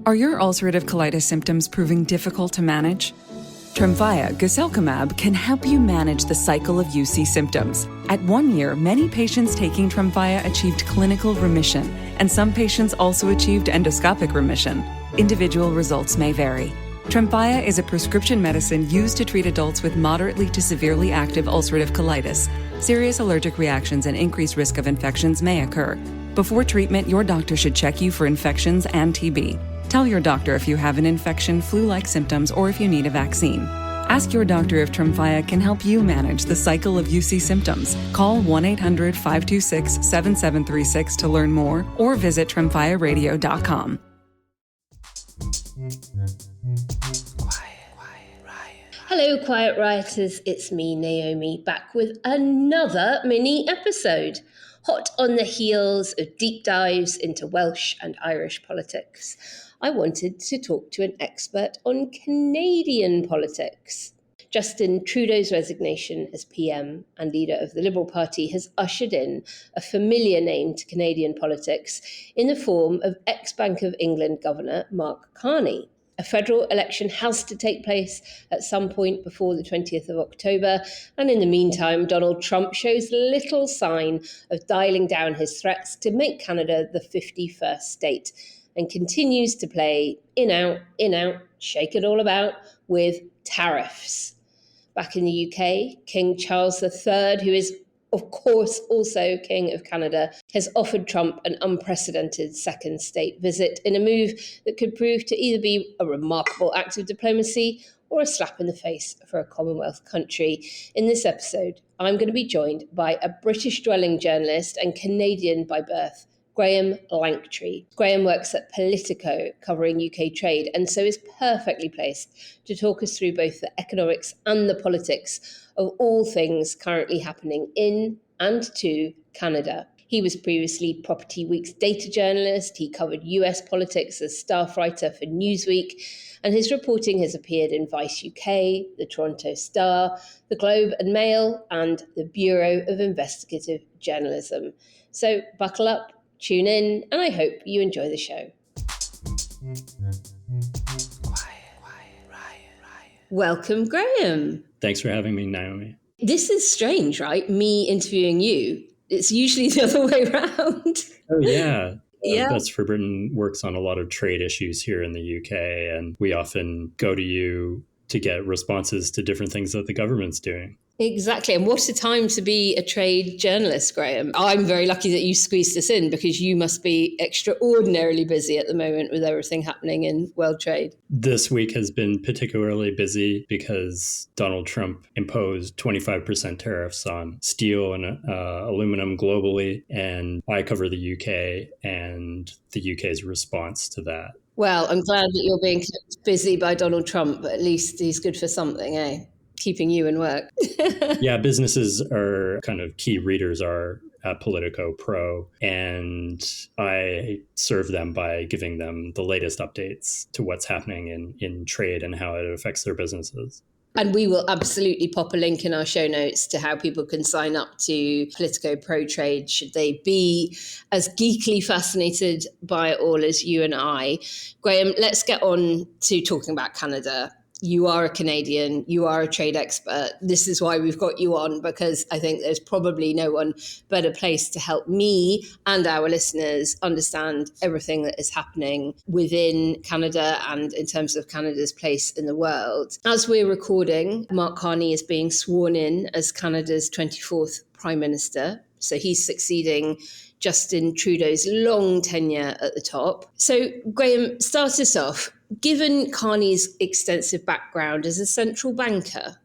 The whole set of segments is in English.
Are your ulcerative colitis symptoms proving difficult to manage? Tremfya guselkumab can help you manage the cycle of UC symptoms. At 1 year, many patients taking Tremfya achieved clinical remission, and some patients also achieved endoscopic remission. Individual results may vary. Tremfya is a prescription medicine used to treat adults with moderately to severely active ulcerative colitis. Serious allergic reactions and increased risk of infections may occur. Before treatment, your doctor should check you for infections and TB. Tell your doctor if you have an infection, flu-like symptoms, or if you need a vaccine. Ask your doctor if Tremfya can help you manage the cycle of UC symptoms. Call 1-800-526-7736 to learn more, or visit tremfyaradio.com. Hello, Quiet Rioters. It's me, Naomi, back with another mini episode. Hot on the heels of deep dives into Welsh and Irish politics, I wanted to talk to an expert on Canadian politics. Justin Trudeau's resignation as PM and leader of the Liberal Party has ushered in a familiar name to Canadian politics in the form of ex-Bank of England Governor Mark Carney. A federal election has to take place at some point before the 20th of October, and in the meantime, Donald Trump shows little sign of dialing down his threats to make Canada the 51st state, and continues to play in out, shake it all about with tariffs. Back in the UK, King Charles III, who is of course also King of Canada, has offered Trump an unprecedented second state visit in a move that could prove to either be a remarkable act of diplomacy or a slap in the face for a Commonwealth country. In this episode, I'm going to be joined by a British-dwelling journalist and Canadian by birth, Graham Lanktree. Graham works at Politico, covering UK trade, and so is perfectly placed to talk us through both the economics and the politics of all things currently happening in and to Canada. He was previously Property Week's data journalist. He covered US politics as staff writer for Newsweek, and his reporting has appeared in Vice UK, the Toronto Star, the Globe and Mail, and the Bureau of Investigative Journalism. So buckle up, tune in, and I hope you enjoy the show. Welcome, Graham. Thanks for having me, Naomi. This is strange, right? Me interviewing you. It's usually the other way around. Oh, yeah. Yeah. Best for Britain works on a lot of trade issues here in the UK, and we often go to you to get responses to different things that the government's doing. Exactly. And what a time to be a trade journalist, Graham. I'm very lucky that you squeezed us in because you must be extraordinarily busy at the moment with everything happening in world trade. This week has been particularly busy because Donald Trump imposed 25% tariffs on steel and aluminum globally. And I cover the UK and the UK's response to that. Well, I'm glad that you're being kept busy by Donald Trump, but at least he's good for something, eh? Keeping you in work. Yeah, businesses are kind of key readers are at Politico Pro, and I serve them by giving them the latest updates to what's happening in trade and how it affects their businesses. And we will absolutely pop a link in our show notes to how people can sign up to Politico Pro Trade should they be as geekily fascinated by it all as you and I. Graham, let's get on to talking about Canada. You are a Canadian, you are a trade expert. This is why we've got you on, because I think there's probably no one better placed to help me and our listeners understand everything that is happening within Canada and in terms of Canada's place in the world. As we're recording, Mark Carney is being sworn in as Canada's 24th Prime Minister. So he's succeeding Justin Trudeau's long tenure at the top. So, Graham, start us off. Given Carney's extensive background as a central banker,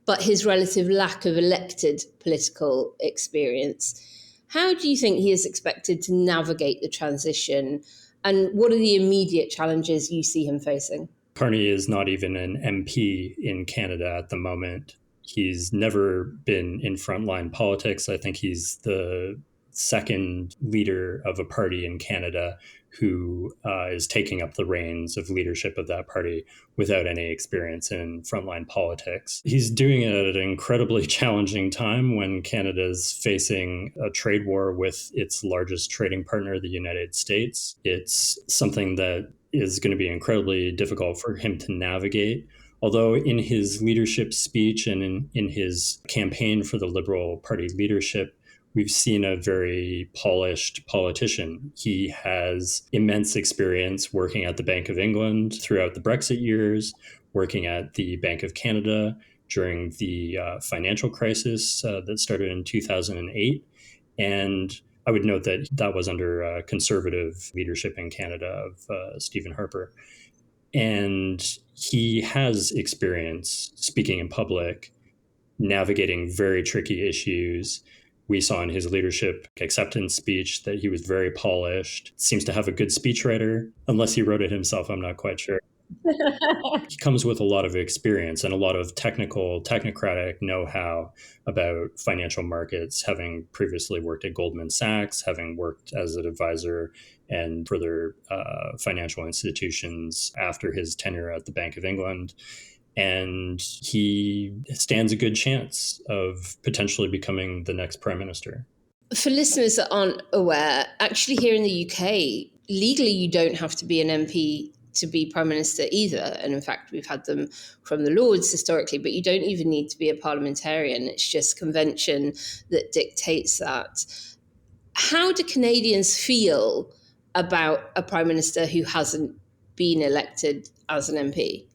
but his relative lack of elected political experience, how do you think he is expected to navigate the transition? And what are the immediate challenges you see him facing? Carney is not even an MP in Canada at the moment. He's never been in frontline politics. I think he's the second leader of a party in Canada who is taking up the reins of leadership of that party without any experience in frontline politics. He's doing it at an incredibly challenging time when Canada is facing a trade war with its largest trading partner, the United States. It's something that is going to be incredibly difficult for him to navigate. Although in his leadership speech and in his campaign for the Liberal Party leadership, we've seen a very polished politician. He has immense experience working at the Bank of England throughout the Brexit years, working at the Bank of Canada during the financial crisis that started in 2008. And I would note that that was under conservative leadership in Canada of Stephen Harper. And he has experience speaking in public, navigating very tricky issues. We saw in his leadership acceptance speech that he was very polished, seems to have a good speechwriter. Unless he wrote it himself, I'm not quite sure. He comes with a lot of experience and a lot of technocratic know-how about financial markets, having previously worked at Goldman Sachs, having worked as an advisor and further financial institutions after his tenure at the Bank of England. And he stands a good chance of potentially becoming the next prime minister. For listeners that aren't aware, actually here in the UK, legally you don't have to be an MP to be prime minister either. And in fact, we've had them from the Lords historically, but you don't even need to be a parliamentarian. It's just convention that dictates that. How do Canadians feel about a prime minister who hasn't been elected as an MP?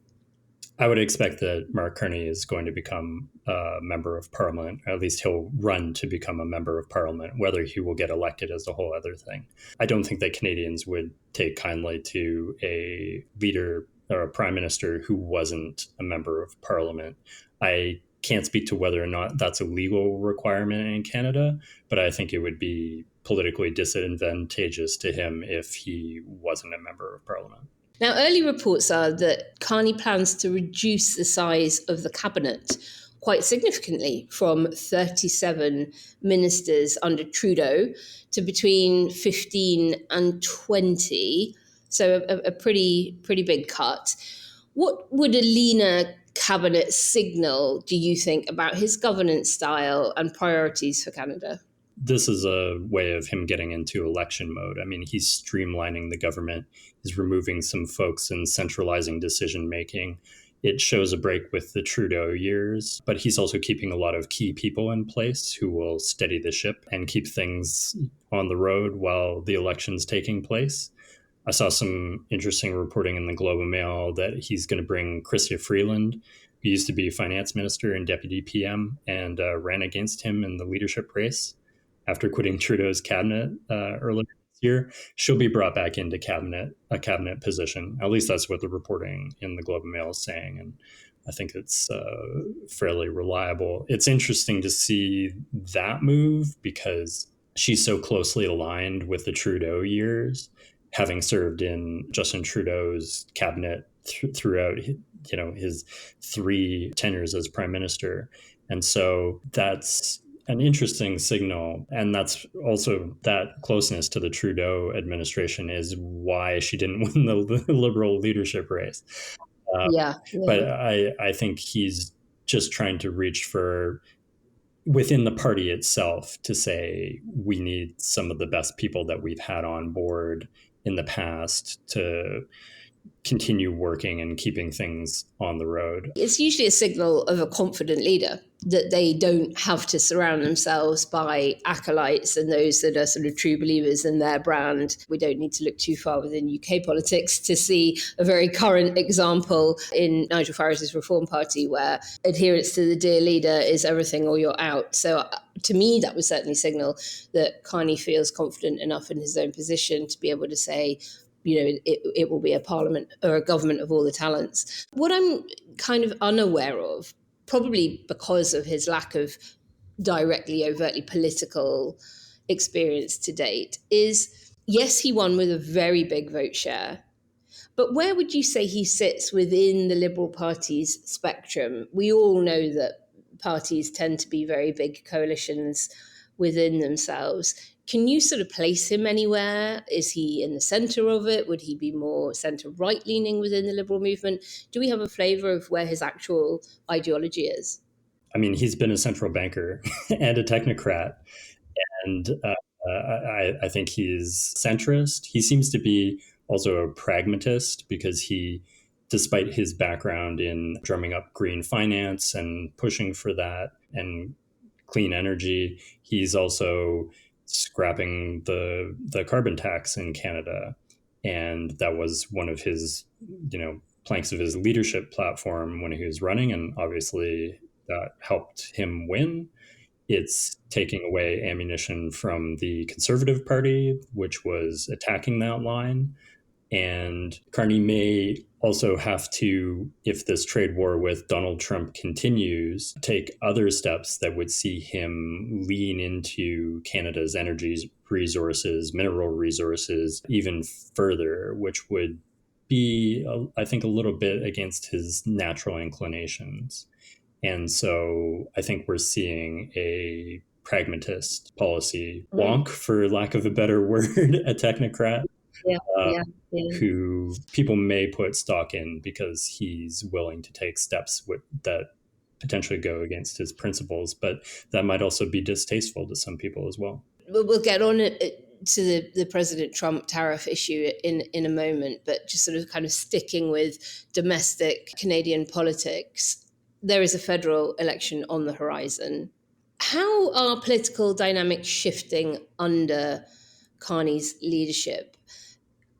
I would expect that Mark Carney is going to become a member of parliament. At least he'll run to become a member of parliament. Whether he will get elected is a whole other thing. I don't think that Canadians would take kindly to a leader or a prime minister who wasn't a member of parliament. I can't speak to whether or not that's a legal requirement in Canada, but I think it would be politically disadvantageous to him if he wasn't a member of parliament. Now, early reports are that Carney plans to reduce the size of the cabinet quite significantly from 37 ministers under Trudeau to between 15 and 20. So a pretty big cut. What would a leaner cabinet signal, do you think, about his governance style and priorities for Canada? This is a way of him getting into election mode. I mean, he's streamlining the government. He's removing some folks and centralizing decision making. It shows a break with the Trudeau years, but he's also keeping a lot of key people in place who will steady the ship and keep things on the road while the election's taking place. I saw some interesting reporting in the Globe and Mail that he's going to bring Chrystia Freeland, who used to be finance minister and deputy PM, and ran against him in the leadership race after quitting Trudeau's cabinet earlier this year. She'll be brought back into a cabinet position. At least that's what the reporting in the Globe and Mail is saying. And I think it's fairly reliable. It's interesting to see that move because she's so closely aligned with the Trudeau years, having served in Justin Trudeau's cabinet throughout his 3 tenures as prime minister. And so that's an interesting signal. And that's also that closeness to the Trudeau administration is why she didn't win the Liberal leadership race. But I think he's just trying to reach for within the party itself to say we need some of the best people that we've had on board in the past to continue working and keeping things on the road. It's usually a signal of a confident leader that they don't have to surround themselves by acolytes and those that are sort of true believers in their brand. We don't need to look too far within UK politics to see a very current example in Nigel Farage's Reform Party where adherence to the dear leader is everything or you're out. So to me, that would certainly signal that Carney feels confident enough in his own position to be able to say, it will be a parliament or a government of all the talents. What I'm kind of unaware of, probably because of his lack of directly, overtly political experience to date, is yes, he won with a very big vote share. But where would you say he sits within the Liberal Party's spectrum? We all know that parties tend to be very big coalitions within themselves. Can you sort of place him anywhere? Is he in the centre of it? Would he be more centre-right leaning within the Liberal movement? Do we have a flavour of where his actual ideology is? I mean, he's been a central banker and a technocrat. And I think he's centrist. He seems to be also a pragmatist because he, despite his background in drumming up green finance and pushing for that and clean energy, he's also scrapping the carbon tax in Canada. And that was one of his, planks of his leadership platform when he was running. And obviously that helped him win. It's taking away ammunition from the Conservative Party, which was attacking that line. And Carney may also have to, if this trade war with Donald Trump continues, take other steps that would see him lean into Canada's energy resources, mineral resources, even further, which would be, I think, a little bit against his natural inclinations. And so I think we're seeing a pragmatist policy wonk, for lack of a better word, a technocrat. Yeah, who people may put stock in because he's willing to take steps that potentially go against his principles, but that might also be distasteful to some people as well. We'll get on to the President Trump tariff issue in a moment, but just sort of kind of sticking with domestic Canadian politics, there is a federal election on the horizon. How are political dynamics shifting under Carney's leadership?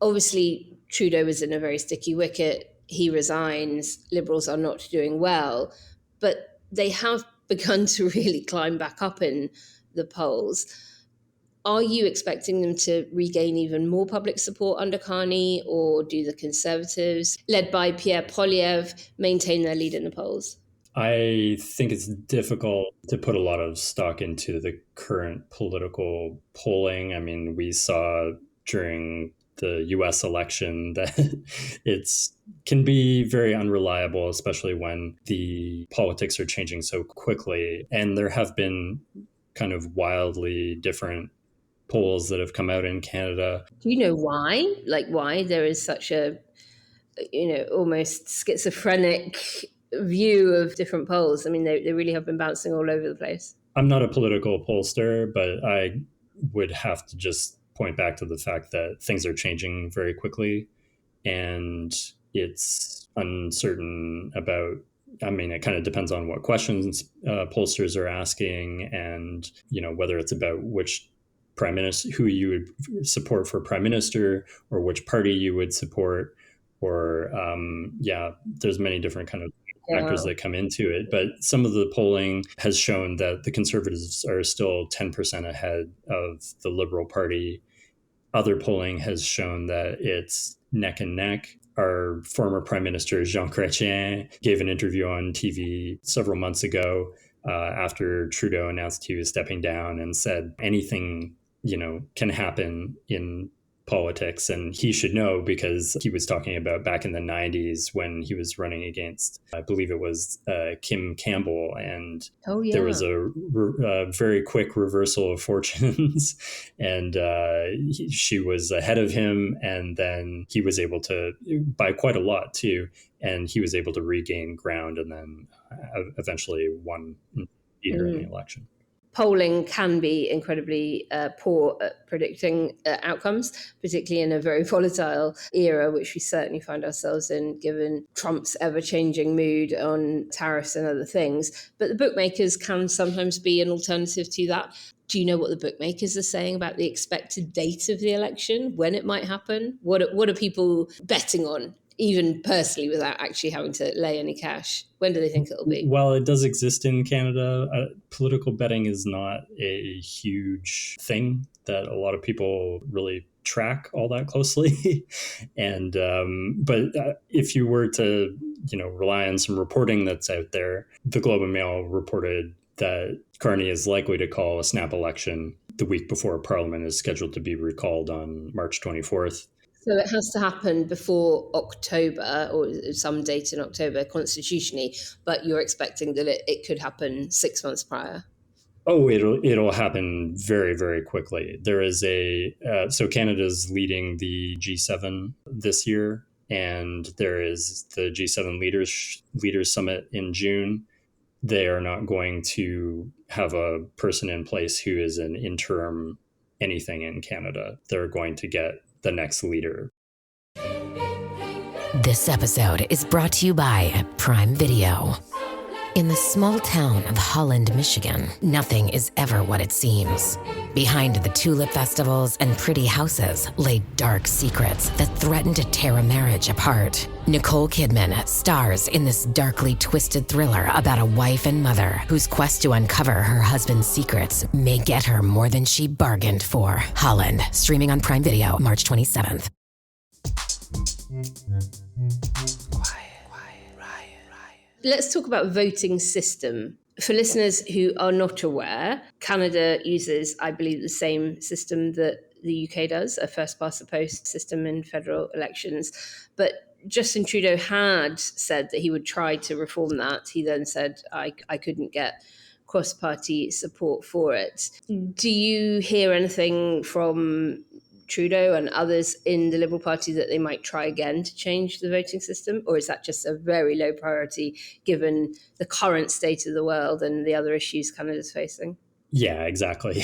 Obviously, Trudeau is in a very sticky wicket. He resigns. Liberals are not doing well, but they have begun to really climb back up in the polls. Are you expecting them to regain even more public support under Carney, or do the Conservatives, led by Pierre Poilievre, maintain their lead in the polls? I think it's difficult to put a lot of stock into the current political polling. I mean, we saw during the US election that can be very unreliable, especially when the politics are changing so quickly. And there have been kind of wildly different polls that have come out in Canada. Do you know why? Like why there is such a, almost schizophrenic view of different polls? I mean, they really have been bouncing all over the place. I'm not a political pollster, but I would have to just point back to the fact that things are changing very quickly and it's uncertain about, I mean, it kind of depends on what questions pollsters are asking and, whether it's about which prime minister, who you would support for prime minister or which party you would support or, there's many different kind of factors that come into it. But some of the polling has shown that the Conservatives are still 10% ahead of the Liberal Party. Other polling has shown that it's neck and neck. Our former Prime Minister, Jean Chrétien, gave an interview on TV several months ago after Trudeau announced he was stepping down and said anything, can happen in politics. And he should know because he was talking about back in the 90s when he was running against, I believe it was Kim Campbell. And there was a very quick reversal of fortunes. And she was ahead of him. And then he was able to, by quite a lot too, and he was able to regain ground and then eventually won here in the election. Polling can be incredibly poor at predicting outcomes, particularly in a very volatile era, which we certainly find ourselves in, given Trump's ever-changing mood on tariffs and other things. But the bookmakers can sometimes be an alternative to that. Do you know what the bookmakers are saying about the expected date of the election, when it might happen? What are people betting on, even personally, without actually having to lay any cash? When do they think it'll be? Well, it does exist in Canada. Political betting is not a huge thing that a lot of people really track all that closely. And but if you were to, rely on some reporting that's out there, the Globe and Mail reported that Carney is likely to call a snap election the week before Parliament is scheduled to be recalled on March 24th. So it has to happen before October or some date in October constitutionally, but you're expecting that it could happen 6 months prior. Oh, it'll happen very, very quickly. There is so Canada's leading the G7 this year, and there is the G7 leaders summit in June. They are not going to have a person in place who is an interim anything in Canada. They're going to get the next leader. This episode is brought to you by Prime Video. In the small town of Holland, Michigan, nothing is ever what it seems. Behind the tulip festivals and pretty houses lay dark secrets that threaten to tear a marriage apart. Nicole Kidman stars in this darkly twisted thriller about a wife and mother whose quest to uncover her husband's secrets may get her more than she bargained for. Holland, streaming on Prime Video March 27th. Let's talk about voting system. For listeners who are not aware, Canada uses, I believe, the same system that the UK does, a first past the post system in federal elections. But Justin Trudeau had said that he would try to reform that. He then said, I couldn't get cross-party support for it. Do you hear anything from Trudeau and others in the Liberal Party that they might try again to change the voting system? Or is that just a very low priority given the current state of the world and the other issues Canada's facing? Yeah, exactly.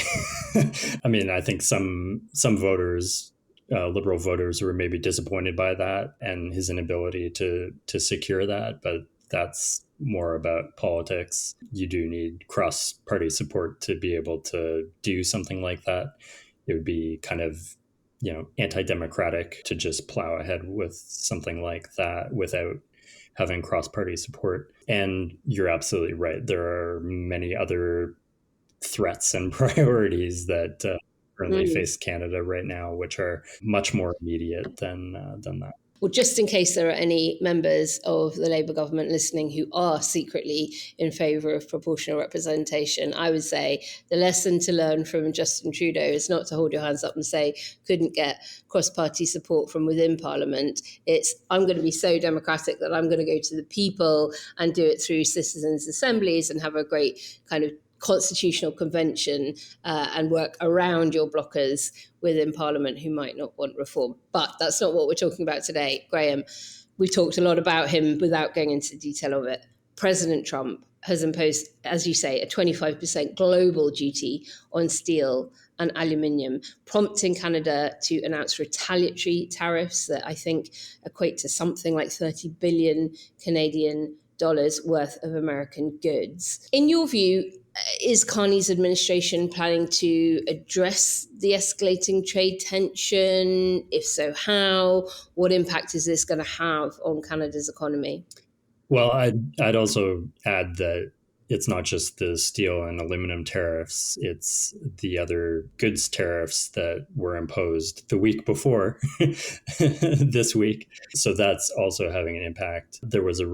I mean, I think some voters, Liberal voters, were maybe disappointed by that and his inability to secure that. But that's more about politics. You do need cross-party support to be able to do something like that. It would be kind of anti-democratic to just plow ahead with something like that without having cross-party support. And you're absolutely right. There are many other threats and priorities that currently face Canada right now, which are much more immediate than that. Well, just in case there are any members of the Labour government listening who are secretly in favour of proportional representation, I would say the lesson to learn from Justin Trudeau is not to hold your hands up and say, couldn't get cross-party support from within Parliament. It's, I'm going to be so democratic that I'm going to go to the people and do it through citizens' assemblies and have a great kind of constitutional convention and work around your blockers within Parliament who might not want reform. But that's not what we're talking about today. Graham, we've talked a lot about him without going into detail of it. President Trump has imposed, as you say, a 25% global duty on steel and aluminium, prompting Canada to announce retaliatory tariffs that I think equate to something like 30 billion Canadian dollars worth of American goods. In your view, is Carney's administration planning to address the escalating trade tension? If so, how? What impact is this going to have on Canada's economy? Well, I'd also add that it's not just the steel and aluminum tariffs, it's the other goods tariffs that were imposed the week before this week. So that's also having an impact. There was a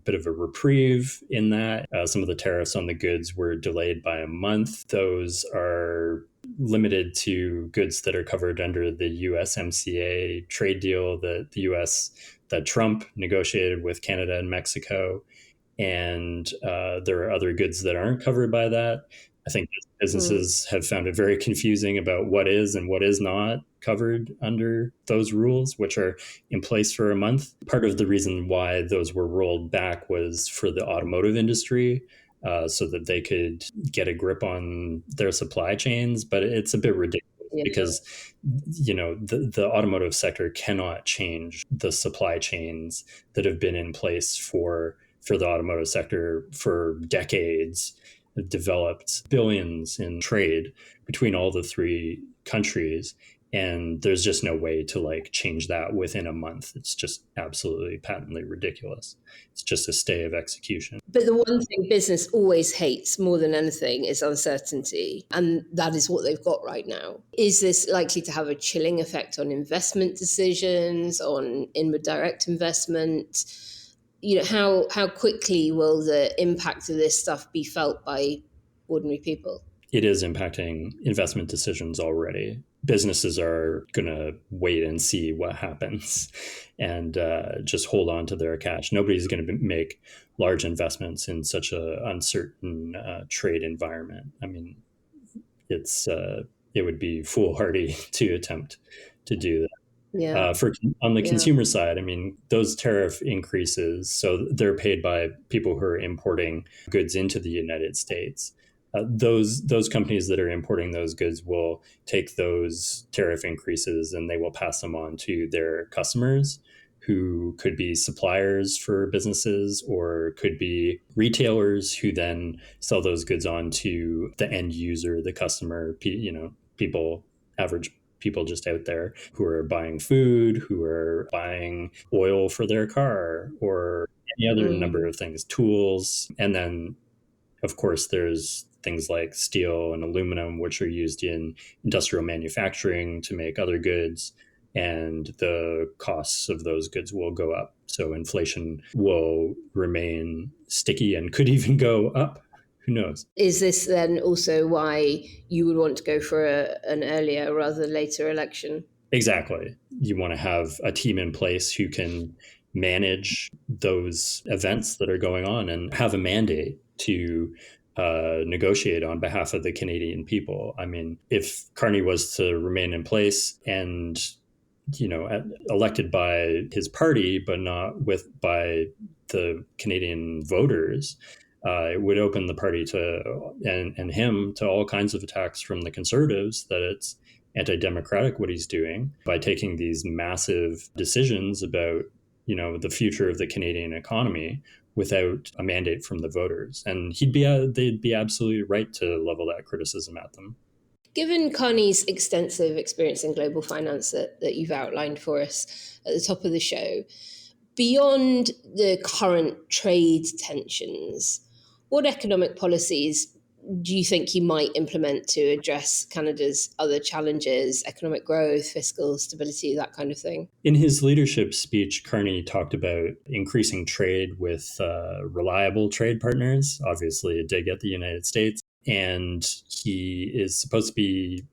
bit of a reprieve in that. Some of the tariffs on the goods were delayed by a month. Those are limited to goods that are covered under the USMCA trade deal that Trump negotiated with Canada and Mexico. And there are other goods that aren't covered by that. I think businesses have found it very confusing about what is and what is not covered under those rules, which are in place for a month. Part of the reason why those were rolled back was for the automotive industry, so that they could get a grip on their supply chains. But it's a bit ridiculous. Yeah. Because, the automotive sector cannot change the supply chains that have been in place for the automotive sector for decades. It developed billions in trade between all the three countries. And there's just no way to change that within a month. It's just absolutely patently ridiculous. It's just a stay of execution. But the one thing business always hates more than anything is uncertainty. And that is what they've got right now. Is this likely to have a chilling effect on investment decisions, on inward direct investment? How quickly will the impact of this stuff be felt by ordinary people? It is impacting investment decisions already. Businesses are going to wait and see what happens and just hold on to their cash. Nobody's going to make large investments in such an uncertain trade environment. I mean, it would be foolhardy to attempt to do that. Yeah. On the consumer side, I mean, those tariff increases, so they're paid by people who are importing goods into the United States. Those companies that are importing those goods will take those tariff increases and they will pass them on to their customers who could be suppliers for businesses or could be retailers who then sell those goods on to the end user, the customer, people, average people just out there who are buying food, who are buying oil for their car, or any other number of things, tools. And then, of course, there's things like steel and aluminum, which are used in industrial manufacturing to make other goods. And the costs of those goods will go up. So inflation will remain sticky and could even go up. Who knows? Is this then also why you would want to go for an earlier rather than later election? Exactly. You want to have a team in place who can manage those events that are going on and have a mandate to negotiate on behalf of the Canadian people. I mean, if Carney was to remain in place and elected by his party, but not by the Canadian voters, it would open the party and him to all kinds of attacks from the Conservatives that it's anti-democratic what he's doing by taking these massive decisions about the future of the Canadian economy without a mandate from the voters. And they'd be absolutely right to level that criticism at them. Given Carney's extensive experience in global finance that you've outlined for us at the top of the show, beyond the current trade tensions, what economic policies do you think he might implement to address Canada's other challenges, economic growth, fiscal stability, that kind of thing? In his leadership speech, Carney talked about increasing trade with reliable trade partners, obviously a dig at the United States. And he is supposed to be,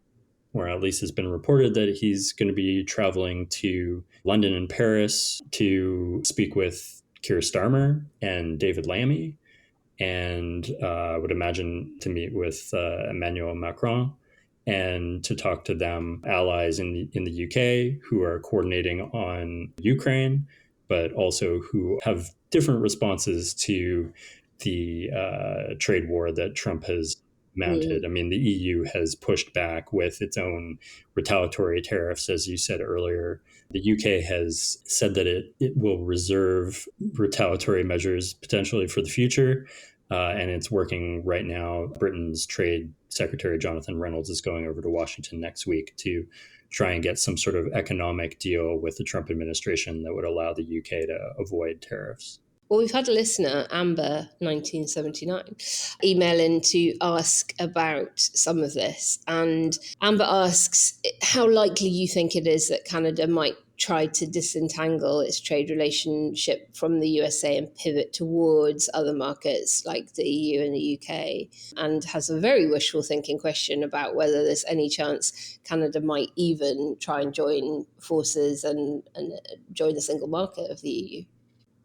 or at least has been reported that he's going to be traveling to London and Paris to speak with Keir Starmer and David Lammy, and I would imagine to meet with Emmanuel Macron and to talk to them, allies in the UK who are coordinating on Ukraine, but also who have different responses to the trade war that Trump has mounted. I mean, the EU has pushed back with its own retaliatory tariffs, as you said earlier. The UK has said that it will reserve retaliatory measures potentially for the future. And it's working right now. Britain's Trade Secretary Jonathan Reynolds is going over to Washington next week to try and get some sort of economic deal with the Trump administration that would allow the UK to avoid tariffs. Well, we've had a listener, Amber 1979, email in to ask about some of this. And Amber asks how likely you think it is that Canada might try to disentangle its trade relationship from the USA and pivot towards other markets like the EU and the UK, and has a very wishful thinking question about whether there's any chance Canada might even try and join forces and join the single market of the EU.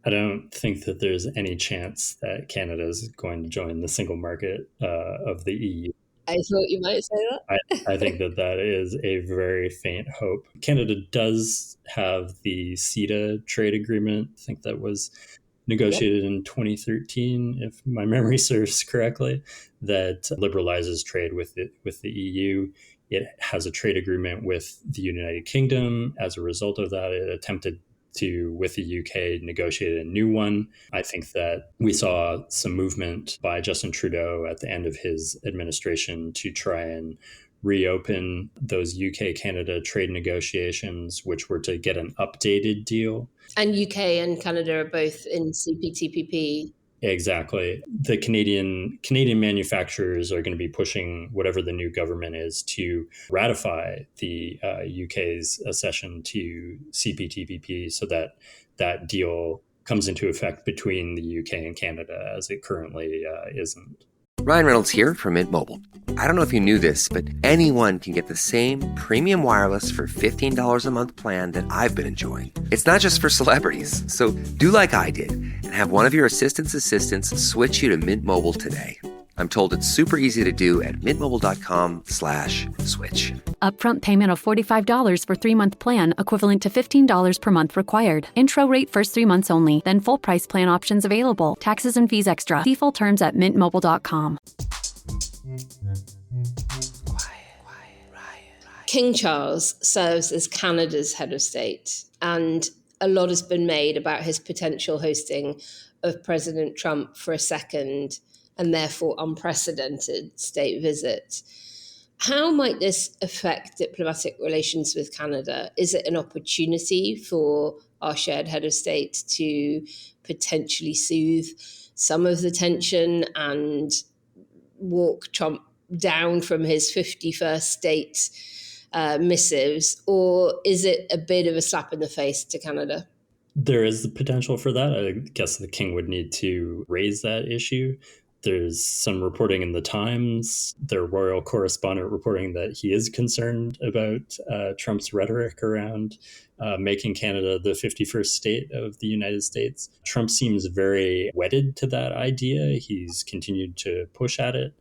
I don't think that there's any chance that Canada is going to join the single market of the EU. I thought you might say that. I think that is a very faint hope. Canada does have the CETA trade agreement. I think that was negotiated in 2013, if my memory serves correctly, that liberalizes trade with the EU. It has a trade agreement with the United Kingdom. As a result of that, it attempted to, with the UK, negotiate a new one. I think that we saw some movement by Justin Trudeau at the end of his administration to try and reopen those UK-Canada trade negotiations, which were to get an updated deal. And UK and Canada are both in CPTPP. Exactly. The Canadian manufacturers are going to be pushing whatever the new government is to ratify the UK's accession to CPTPP so that deal comes into effect between the UK and Canada, as it currently isn't. Ryan Reynolds here from Mint Mobile. I don't know if you knew this, but anyone can get the same premium wireless for $15 a month plan that I've been enjoying. It's not just for celebrities. So do like I did and have one of your assistants switch you to Mint Mobile today. I'm told it's super easy to do at mintmobile.com/switch. Upfront payment of $45 for 3-month plan, equivalent to $15 per month required. Intro rate first 3 months only, then full price plan options available. Taxes and fees extra. See full terms at mintmobile.com. King Charles serves as Canada's head of state, and a lot has been made about his potential hosting of President Trump for a second and therefore unprecedented state visit. How might this affect diplomatic relations with Canada? Is it an opportunity for our shared head of state to potentially soothe some of the tension and walk Trump down from his 51st state missives, or is it a bit of a slap in the face to Canada? There is the potential for that. I guess the king would need to raise that issue. There's some reporting in the Times, their royal correspondent reporting that he is concerned about Trump's rhetoric around making Canada the 51st state of the United States. Trump seems very wedded to that idea. He's continued to push at it.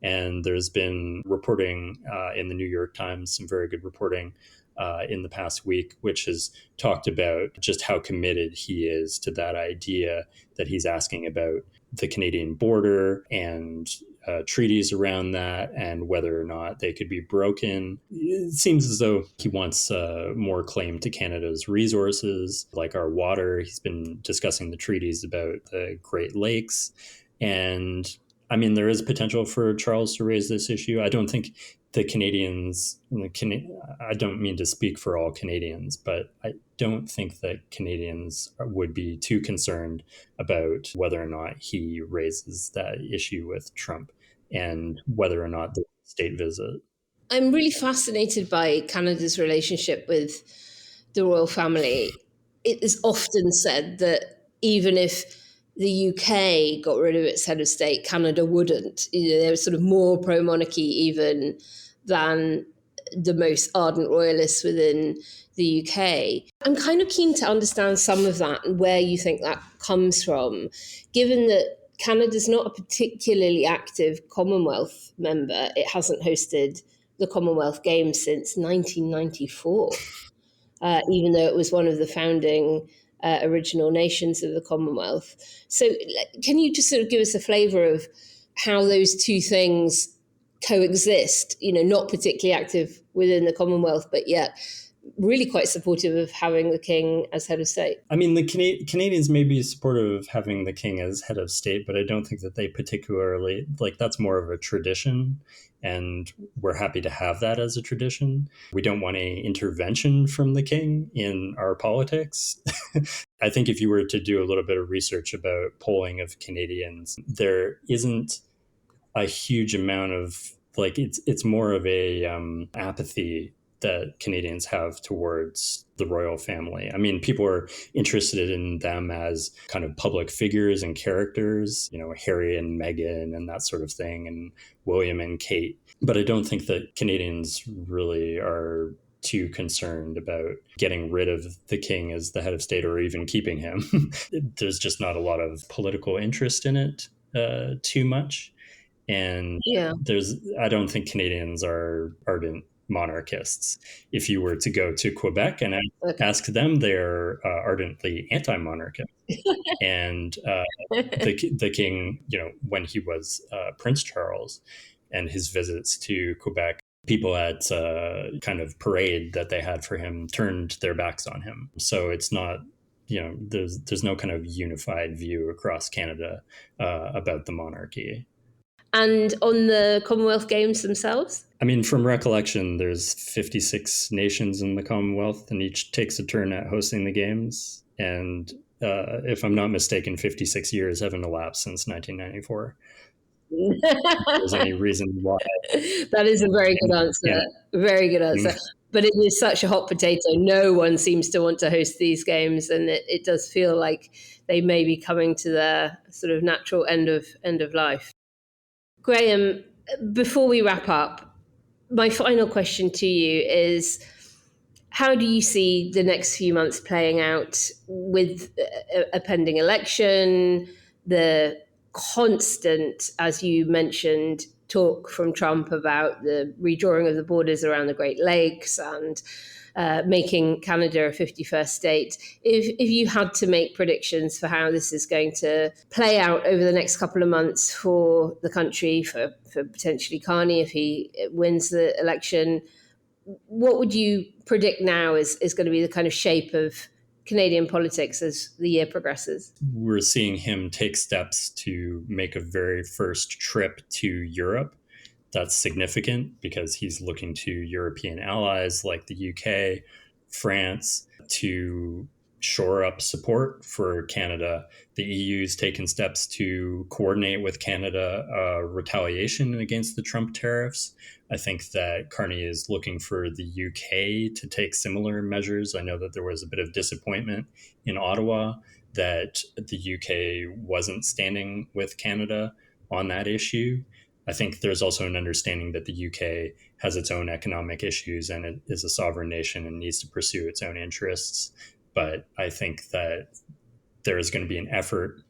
And there's been reporting in the New York Times, some very good reporting in the past week, which has talked about just how committed he is to that idea that he's asking about the Canadian border and treaties around that and whether or not they could be broken. It seems as though he wants more claim to Canada's resources, like our water. He's been discussing the treaties about the Great Lakes. And I mean, there is potential for Charles to raise this issue. I don't think the Canadians, I don't mean to speak for all Canadians, but I don't think that Canadians would be too concerned about whether or not he raises that issue with Trump and whether or not the state visit. I'm really fascinated by Canada's relationship with the royal family. It is often said that even if the UK got rid of its head of state, Canada wouldn't. They were sort of more pro-monarchy even than the most ardent royalists within the UK. I'm kind of keen to understand some of that and where you think that comes from, given that Canada's not a particularly active Commonwealth member. It hasn't hosted the Commonwealth Games since 1994, even though it was one of the founding original nations of the Commonwealth. So can you just sort of give us a flavour of how those two things coexist, not particularly active within the Commonwealth, but yet really quite supportive of having the king as head of state? I mean, the Canadians may be supportive of having the king as head of state, but I don't think that they particularly, that's more of a tradition. And we're happy to have that as a tradition. We don't want any intervention from the king in our politics. I think if you were to do a little bit of research about polling of Canadians, there isn't a huge amount of, it's more of a apathy that Canadians have towards the royal family. I mean, people are interested in them as kind of public figures and characters, Harry and Meghan and that sort of thing, and William and Kate. But I don't think that Canadians really are too concerned about getting rid of the king as the head of state or even keeping him. There's just not a lot of political interest in it too much. And I don't think Canadians are ardent monarchists. If you were to go to Quebec and ask them, they're ardently anti-monarchist. And the king, when he was Prince Charles and his visits to Quebec, people at kind of parade that they had for him turned their backs on him. So it's not, there's no kind of unified view across Canada about the monarchy. And on the Commonwealth Games themselves? I mean, from recollection, there's 56 nations in the Commonwealth, and each takes a turn at hosting the games. And if I'm not mistaken, 56 years haven't elapsed since 1994. If there's any reason why. That is a very good answer. Yeah. Very good answer. But it is such a hot potato. No one seems to want to host these games, and it does feel like they may be coming to their sort of natural end of life. Graham, before we wrap up, my final question to you is, how do you see the next few months playing out with a pending election, the constant, as you mentioned, talk from Trump about the redrawing of the borders around the Great Lakes and making Canada a 51st state? If you had to make predictions for how this is going to play out over the next couple of months for the country, for potentially Carney if he wins the election, what would you predict now is going to be the kind of shape of Canadian politics as the year progresses? We're seeing him take steps to make a very first trip to Europe. That's significant because he's looking to European allies like the UK, France, to shore up support for Canada. The EU's taken steps to coordinate with Canada retaliation against the Trump tariffs. I think that Carney is looking for the UK to take similar measures. I know that there was a bit of disappointment in Ottawa that the UK wasn't standing with Canada on that issue. I think there's also an understanding that the UK has its own economic issues and it is a sovereign nation and needs to pursue its own interests. But I think that there is going to be an effort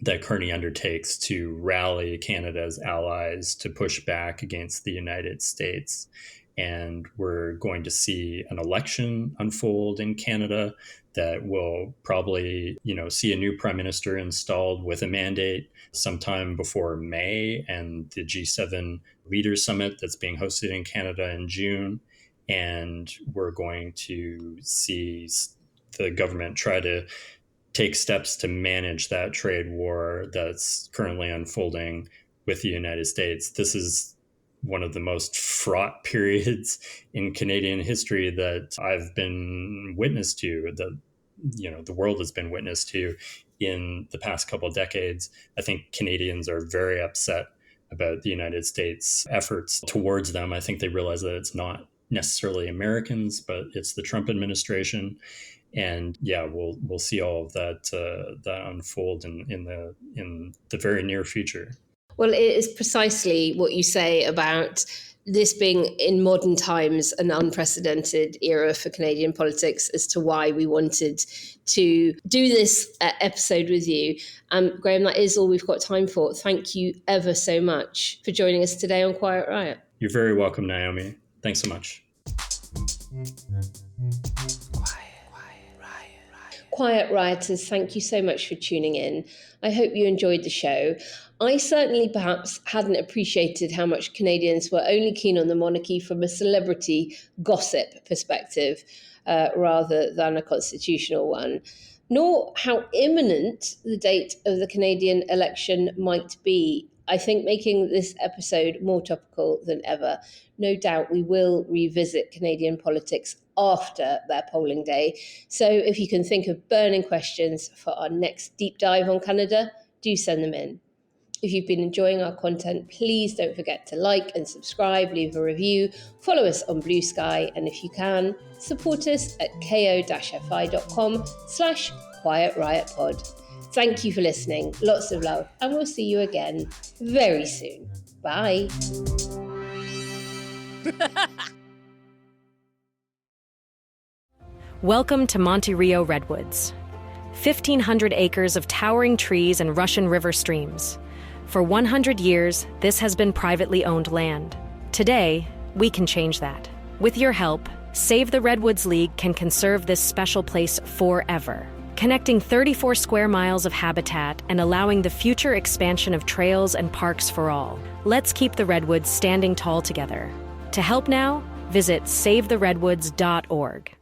that Carney undertakes to rally Canada's allies to push back against the United States. And we're going to see an election unfold in Canada that will probably, see a new prime minister installed with a mandate sometime before May and the G7 Leaders Summit that's being hosted in Canada in June. And we're going to see the government try to take steps to manage that trade war that's currently unfolding with the United States. This is one of the most fraught periods in Canadian history that I've been witness to, the world has been witness to in the past couple of decades. I think Canadians are very upset about the United States efforts towards them. I think they realize that it's not necessarily Americans, but it's the Trump administration. And we'll see all of that unfold in the very near future. Well, it is precisely what you say about this being in modern times an unprecedented era for Canadian politics as to why we wanted to do this episode with you. Graham, that is all we've got time for. Thank you ever so much for joining us today on Quiet Riot. You're very welcome, Naomi. Thanks so much. Quiet Rioters, thank you so much for tuning in. I hope you enjoyed the show. I certainly perhaps hadn't appreciated how much Canadians were only keen on the monarchy from a celebrity gossip perspective rather than a constitutional one, nor how imminent the date of the Canadian election might be. I think making this episode more topical than ever. No doubt we will revisit Canadian politics after their polling day. So if you can think of burning questions for our next deep dive on Canada, do send them in. If you've been enjoying our content, please don't forget to like and subscribe, leave a review, follow us on Blue Sky, and if you can, support us at ko-fi.com/Quiet Riot Pod. Thank you for listening. Lots of love, and we'll see you again very soon. Bye. Welcome to Monte Rio Redwoods. 1,500 acres of towering trees and Russian River streams. For 100 years, this has been privately owned land. Today, we can change that. With your help, Save the Redwoods League can conserve this special place forever, connecting 34 square miles of habitat and allowing the future expansion of trails and parks for all. Let's keep the redwoods standing tall together. To help now, visit SaveTheRedwoods.org.